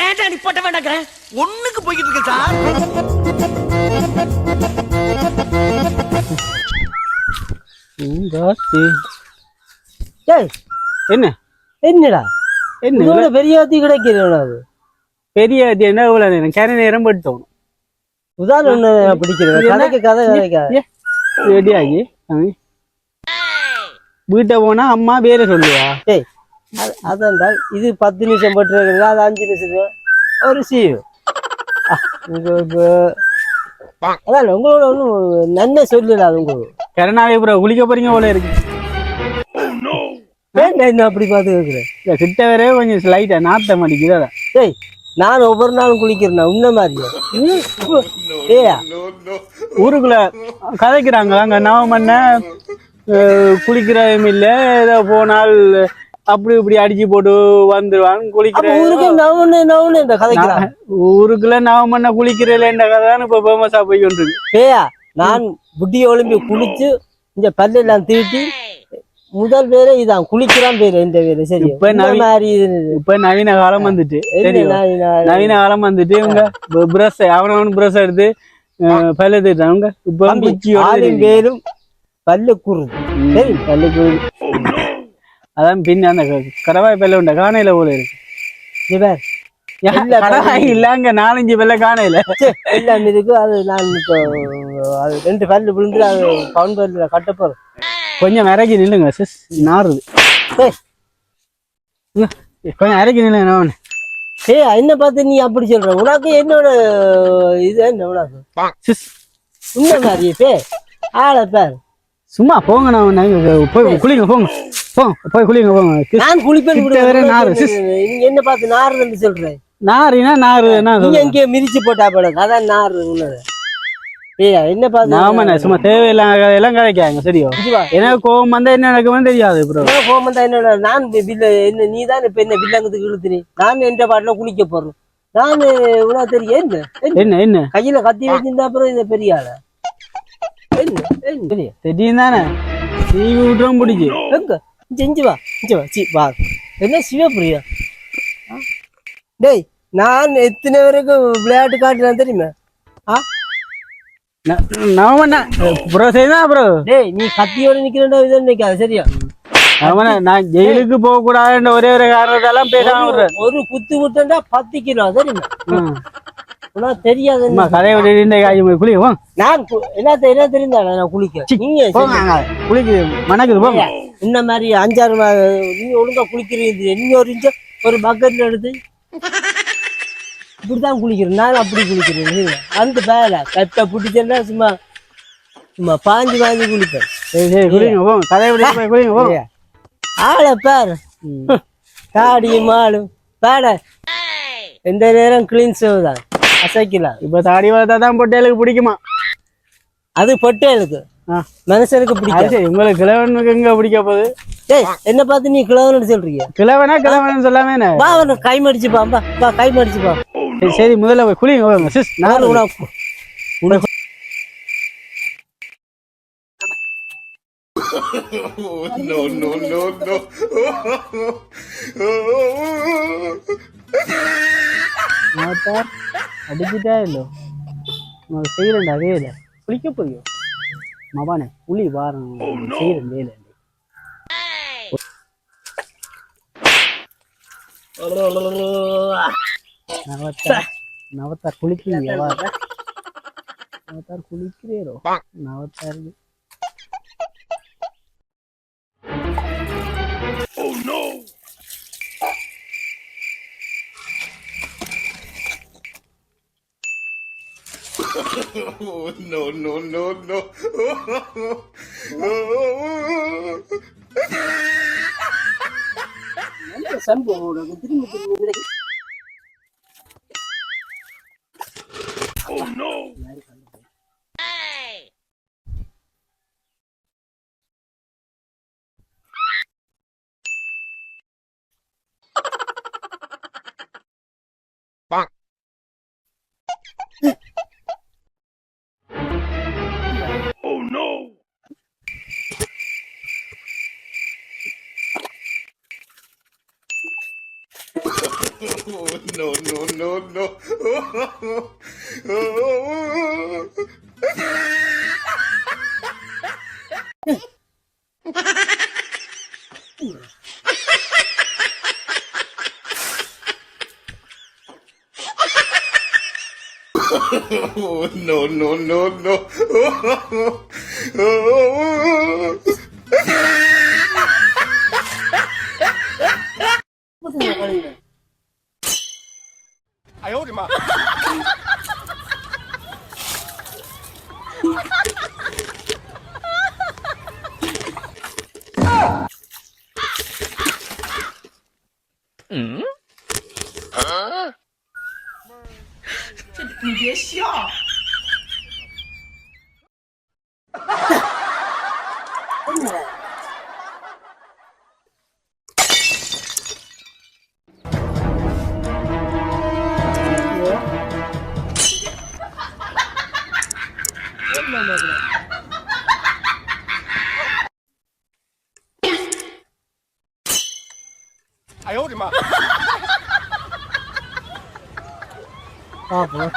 ஏன்டா நீ போட்ட வேண்டாங்க ஒண்ணுக்கு போய்கிட்டு இருக்க சார். என்ன என்னடா என்ன பெரிய ஆத்தி கிடைக்கிறது பெரிய ஆத்தி என்ன இவ்வளவு கரை நேரம் பட்டோம் உதாரணம் பிடிக்கிறது கதைக்கு கதை கதைக்காது ரெடியாகி வீட்டை போனா அம்மா வேற சொல்லுவா. அதான்டா இது 10 நிமிஷம் பட்டு அது 5 நிமிஷம் ஒரு செய்யும். அதான் உங்களோட ஒன்றும் நன்மை சொல்லல. அது உங்களுக்கு கரணாவே ப்ரோ குளிக்க போறீங்க போல இருக்கு. என்ன அப்படி பார்த்து கேட்குறேன் கிட்ட வேற கொஞ்சம் லைட்டா நாத்த மாட்டேங்குது. டேய் நான் ஒவ்வொரு நாளும் குளிக்கிறேன் உன்ன மாதிரியா? ஏயா ஊருக்குள்ள கதைக்கிறாங்க அங்க நவமண்ண குளிக்கிறதும் இல்ல ஏதோ போனால் அப்படி இப்படி அடிச்சு போட்டு வந்துருவாங்க குளிக்கிற ஊருக்குள்ள நவமண்ண குளிக்கிறதுல என்ற கதை தான் இப்ப ஃபேமஸா போய் கொண்டிருக்கு. ஏயா நான் புட்டி ஒலிம்பி குளிச்சு இந்த பல்லெல்லாம் தீட்டி முதல் பேரு இதான் குளிக்கிறான் பேரு இந்த பேரு. சரி இப்ப நவீன காலம் வந்துட்டு நவீன காலம் வந்துட்டு இவங்க பிரஷ் அவனவன் பிரஷ் எடுத்து பல்லு தேய்ட்டாங்க. இப்ப பேரும் பல்லு குருது பல்லு குருது. அதான் பின்ன அந்த கடவாய் பல்ல உண்ட காணையில போல இருக்கு. கடவாய் இல்லங்க 4-5 பல்ல காணையில எல்லாம் இருக்கு. அது நான் இப்போ அது 2 பல்லு விழுந்து அது பவுன் பல்ல கட்டப்போறேன். கொஞ்சம் இறக்கி நில்லுங்க சிஸ் நாறுது. கொஞ்சம் இறக்கி நில்லுங்க. என்ன பார்த்து நீ அப்படி சொல்ற? உனக்கு என்னோட இது என்ன உனக்கு சிஸ் உன்ன மாதிரி பே ஆள பேர் சும்மா போங்க. நான் போய் குளிங்க போங்க போய் குளிங்க போங்க. நான் குளிப்பேன். என்ன பார்த்து நாறுன்னு சொல்றேன்? நாறுனா நாறு எங்கேயோ மிதிச்சு போட்டா போல அதான் நாறு உள்ளது. என்ன பார்த்து சும்மா தேவையில்லாம எல்லாம் கதைக்காங்க. சரியோ எனக்கு கோவம் வந்தா என்ன நடக்கும்னு தெரியாது. கோவம் வந்தா என்ன? நான் என்ன நீ தான் இப்ப என்ன வில்லங்கத்துக்கு இழுத்துனி? நான் என்ற பாட்டுல குளிக்க போறேன். நான் உனக்கு தெரியும் என்ன என்ன கையில கத்தி வச்சிருந்தா அப்புறம் இந்த பெரிய ஆள தெரியும் தானே டிவி விட்டுறோம் பிடிச்சி எங்க செஞ்சு வா வா. என்ன சிவப்பிரியா? டேய் நான் எத்தனை வரைக்கும் விளையாட்டு காட்டுறேன் தெரியுமா? டேய் நீ கத்தியோட நிக்கிறேன்டா இது நிக்காது. சரியா நான் ஜெயிலுக்கு போக கூடாதுன்ற ஒரே ஒரு காரணத்தாலாம் பேசாம ஒரு குத்து விட்டா 10 கிலோ தெரியுமா? தெரியாது கதையை விட்டு குளிக்கும். நான் என்ன தெரிந்தா நான் குளிக்க நீங்க குளிக்குது மணக்குது போங்க. இந்த மாதிரி 5-6 நீங்க ஒழுங்கா குளிக்கிறீங்க. நீங்க ஒரு பக்கெட்ல எடுத்து இப்படித்தான் குளிக்கிறேன். நான் அப்படி குளிக்கிறேன். அந்த வேலை கட்ட பிடிச்சா சும்மா சும்மா பாஞ்சு குளிப்பேன். ஆள பேர் காடி மாடும் பேட எந்த நேரம் கிளீன் சேவ் அசைக்கலாம். இப்ப தாடி வளர்த்தா தான் பொட்டேலுக்கு பிடிக்குமா? அது பொட்டேலுக்கு மனுஷனுக்கு பிடிக்காது. உங்களுக்கு கிழவனுக்கு எங்க பிடிக்க போகுது? என்ன பார்த்து நீ கிழவன் சொல்றீங்க? கிழவன் சொல்லாம கை மடிச்சுப்பா கை மடிச்சுப்பா. சரி முதல்ல போய் குளிங்க. அடிச்சுட்டா இல்லோ செய்யறேன் அதே இல்லை குளிக்க போறியும் மவானே புளி வாரம் செய்யறேன் வேலை நவத்தார் குளிக்கிறீங்க நவத்தார் குளிக்கிறீரோ நவத்தார் Oh, no, no, no, no. Oh, no. no, no, no, no. No, no, no, no. பாப்போம்.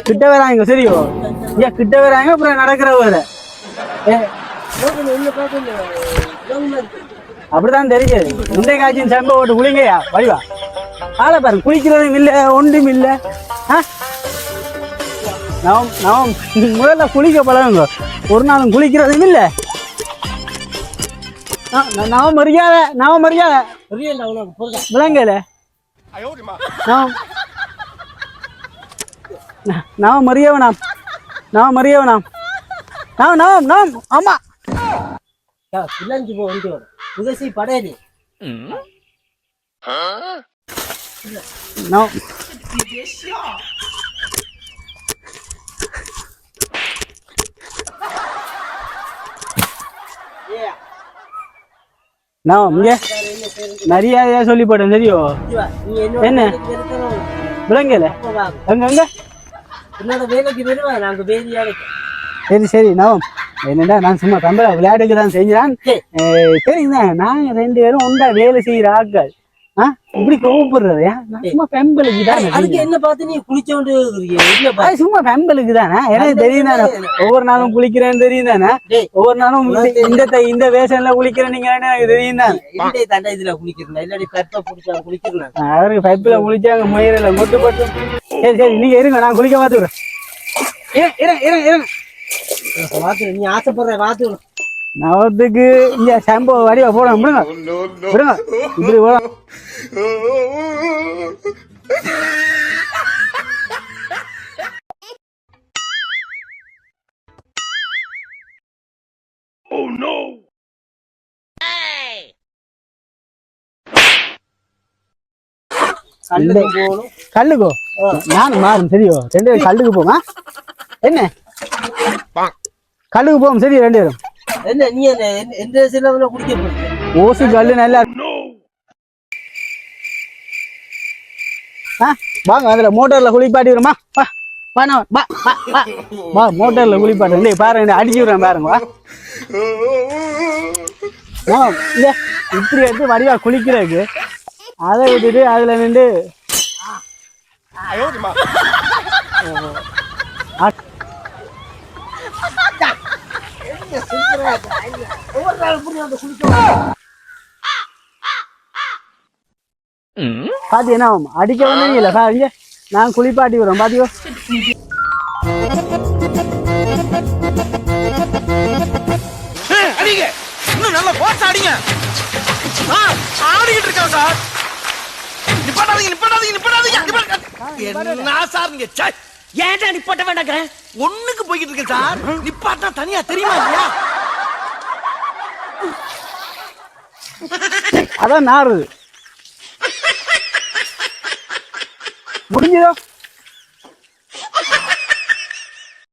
கிட்ட வராங்க சரியோ ஏன் கிட்ட வராங்க அப்புறம் நடக்கிற வேற அப்படிதான் தெரியுது இந்த காட்சியின் சம்பவம் ஓட்டு குளிங்கயா வழிவா ஆளை பாருங்க குளிக்கிறதும் இல்ல ஒன்றும் இல்ல முதல்ல குளிக்க பழகுங்க ஒரு நாளும் குளிக்கிறதும் இல்ல நான் மரியாதை விளங்கல நான் மரியாவனாம் ஆமா பிள்ளைஞ்சு போ வண்டி வரும் புதசி படையடி நான் இங்க மரியாதையா சொல்லி போட்டேன் சரியோ என்ன விளங்கல அங்க என்னோட வேலைக்கு வருவா நாங்க வேலையாடைக்கு சரி நான் என்னடா நான் சும்மா கம்பள விளையாட்டுக்கு தான் செஞ்சான் சரிங்க நாங்க 2 பேரும் உண்டா வேலை செய்யற ஆட்கள் இப்படி கோவப்படுறது சும்மா பெம்பலுக்கு தான் அதுக்கு என்ன பார்த்து நீ குளிச்சோண்டு சும்மா பெம்பலுக்கு தானே எனக்கு தெரியும் தானே ஒவ்வொரு நாளும் குளிக்கிறேன்னு தெரியும் தானே ஒவ்வொரு நாளும் இந்த வேஷன்ல குளிக்கிறேன் நீங்க எனக்கு தெரியும் தானே தண்டை இதுல குளிக்கிறேன் இல்லாடி பைப்ப பிடிச்சா குளிக்கிறேன் அவருக்கு பைப்புல குளிச்சாங்க முயல மொட்டு போட்டு சரி நீங்க இருங்க நான் குளிக்க மாத்துறேன் நீ ஆசைப்படுற வாத்து நவத்துக்கு இங்க ஷாம்பு வடிவா போடணும் விடுங்க விடுங்க இப்படி போடலாம் கல்லுக்கோ நானும் மாறும் சரியோ 2 பேரும் கல்லுக்கு போமா என்ன கல்லுக்கு போவோம் சரி 2 பேரும் என்ன நீ எந்த சிலவுல குடிக்க போறீங்க ஓசு கல்லு நல்லா வாங்க அதுல மோட்டார்ல குளிப்பாட்டி வருமா வா மோட்டார்ல குளிப்பாட்டு பாருங்க அடிச்சு விடுறேன் பாருங்க வா இல்ல இப்படி எடுத்து வடிவா குளிக்கிறதுக்கு அதை விட்டுட்டு அதுல நின்று பாத்தி என்ன அடிக்க ஒண்ணும் இல்ல இங்க நான் குளிப்பாட்டி வரோம் பாத்தியோ அடிங்க இன்னும் நல்லா போட்டு அடிங்க என்ன சார் நீங்க ச்சே, ஏன்டா நிப்பாட்ட வேண்டாங்க ஒண்ணுக்கு போய்கிட்டு இருக்கேன் சார் நிப்பாட்டினா தனியா தெரியுமா இல்லையா அதான் நாறுது முடிஞ்சதோ